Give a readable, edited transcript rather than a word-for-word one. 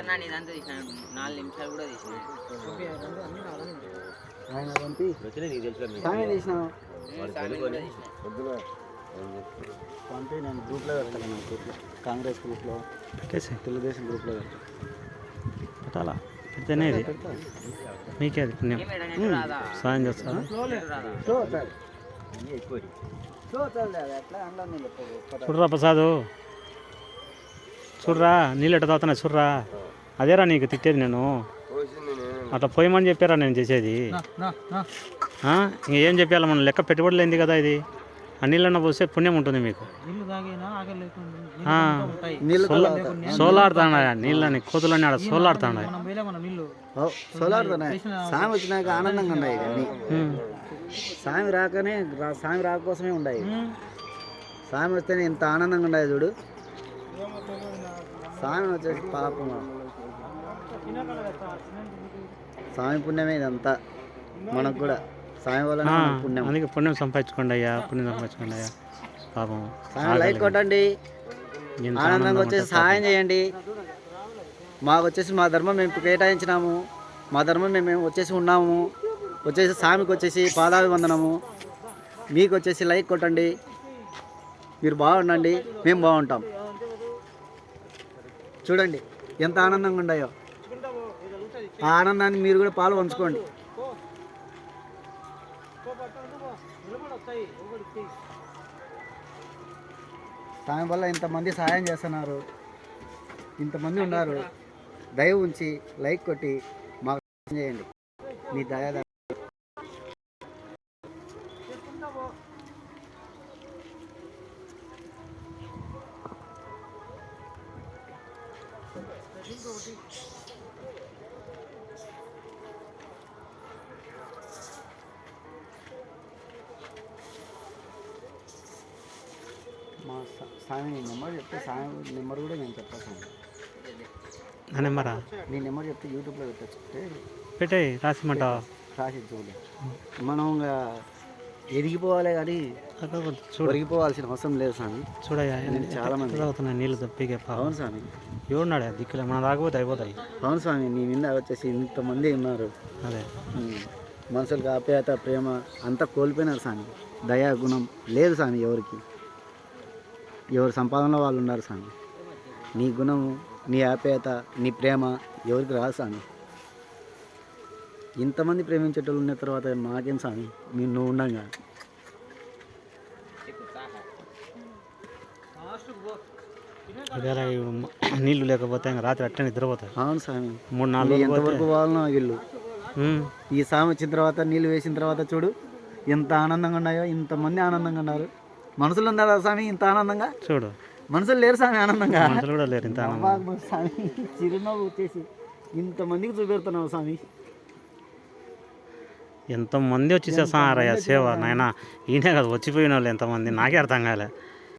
ఇదంతా తీసిన 4 నిమిషాలు కూడా తీసిన ఆయన పంపి సామే తీసినాను పంపి నేను గ్రూప్లో పెడతాను కాంగ్రెస్ గ్రూప్లో తెలుగుదేశం గ్రూప్లో పెట్టాలా పెడితేనే ఇది మీకే అది పుణ్యం సాయం చేస్తారా చూడరా ప్రసాదు చూడరా నీళ్ళు ఎట్ట తాగుతున్నా చూడరా అదేరా నీకు తిట్టేది నేను అట్లా పోయమని చెప్పారా నేను చేసేది ఇంకేం చెప్పాలి మనం లెక్క పెట్టుబడి లేనిది కదా ఇది ఆ నీళ్ళన్న పోస్తే పుణ్యం ఉంటుంది మీకు సోలాడుతాడా నీళ్ళని కోతులన్నీ ఆడ సోలాడుతాడా సోలాడుతున్నాయి సామి వచ్చినాక ఆనందంగా ఉన్నాయి ఇవన్నీ సామి రాకనే సామి రాక కోసమే ఉన్నాయి సామి వస్తేనే ఇంత ఆనందంగా ఉన్నాయి చూడు సామి వచ్చేసి పాపం సామి పుణ్యమే ఇదంతా మనకు కూడా సాయం వల్ల పుణ్యం అందుకే పుణ్యం సంపాదించుకోండి అయ్యా పుణ్యం సంపాదించుకోండి అయ్యా పాపం లైక్ కొట్టండి ఆనందంగా వచ్చేసి సహాయం చేయండి మాకు వచ్చేసి మా ధర్మం మేము కేటాయించినాము మా ధర్మం మేము వచ్చేసి ఉన్నాము వచ్చేసి సామికి వచ్చేసి పాదాభివందనము మీకు వచ్చేసి లైక్ కొట్టండి మీరు బాగుండండి మేము బాగుంటాం చూడండి ఎంత ఆనందంగా ఉన్నాయో ఆ ఆనందాన్ని మీరు కూడా పాలు పంచుకోండి సాయం వల్ల ఇంతమంది సహాయం చేస్తున్నారు ఇంతమంది ఉన్నారు దయ ఉంచి లైక్ కొట్టి మాకు చేయండి మీ దయ మా సామి నెంబర్ చెప్తే సామి నెంబర్ కూడా నేను చెప్తాను నా నెంబరా నీ నెంబర్ చెప్తే యూట్యూబ్లో పెట్టే పెట్టాయి రాసిమంటావా రాసి చూడలే మనం ఇంకా ఎదిగిపోవాలి కానీ ఒరిగిపోవాల్సిన అవసరం లేదు స్వామి చూడయ్యా చాలా మంది తాగుతున్నాయి నీళ్ళు తప్పికే అవును స్వామి ఎవరున్నాడు దిక్కులే మనం రాకపోతే అయిపోతాయి అవును స్వామి నీ మీద వచ్చేసి ఇంతమంది ఉన్నారు అదే మనుషులకు ఆప్యాయత ప్రేమ అంతా కోల్పోయినారు స్వామి దయా గుణం లేదు స్వామి ఎవరికి ఎవరి సంపాదనలో వాళ్ళు ఉన్నారు స్వామి నీ గుణము నీ ఆప్యాయత నీ ప్రేమ ఎవరికి రాదు స్వామి ఇంతమంది ప్రేమించేటోళ్ళు ఉన్న తర్వాత మాకేం స్వామి నువ్వు ఉండగా నీళ్ళు లేకపోతే ఇంకా రాత్రి అట్లా నిద్రపోతాయి అవును స్వామి 3-4 ఎంతవరకు వాళ్ళనో వీళ్ళు ఈ సామి వచ్చిన తర్వాత నీళ్ళు వేసిన తర్వాత చూడు ఎంత ఆనందంగా ఉన్నాయో ఇంతమంది ఆనందంగా ఉన్నారు మనుషులు ఉన్నారా స్వామి ఇంత ఆనందంగా చూడు మనుషులు లేరు స్వామి ఆనందంగా మనుషులు కూడా లేరు ఇంత ఆనందంగా స్వామి చిరునవ్వు వచ్చేసి ఇంతమందికి చూపెడుతున్నావు స్వామి ఎంతమంది వచ్చి చేస్తారయ్యా సేవ నాయన ఈయనే కదా వచ్చిపోయిన వాళ్ళు ఎంతమంది నాకే అర్థం కాలే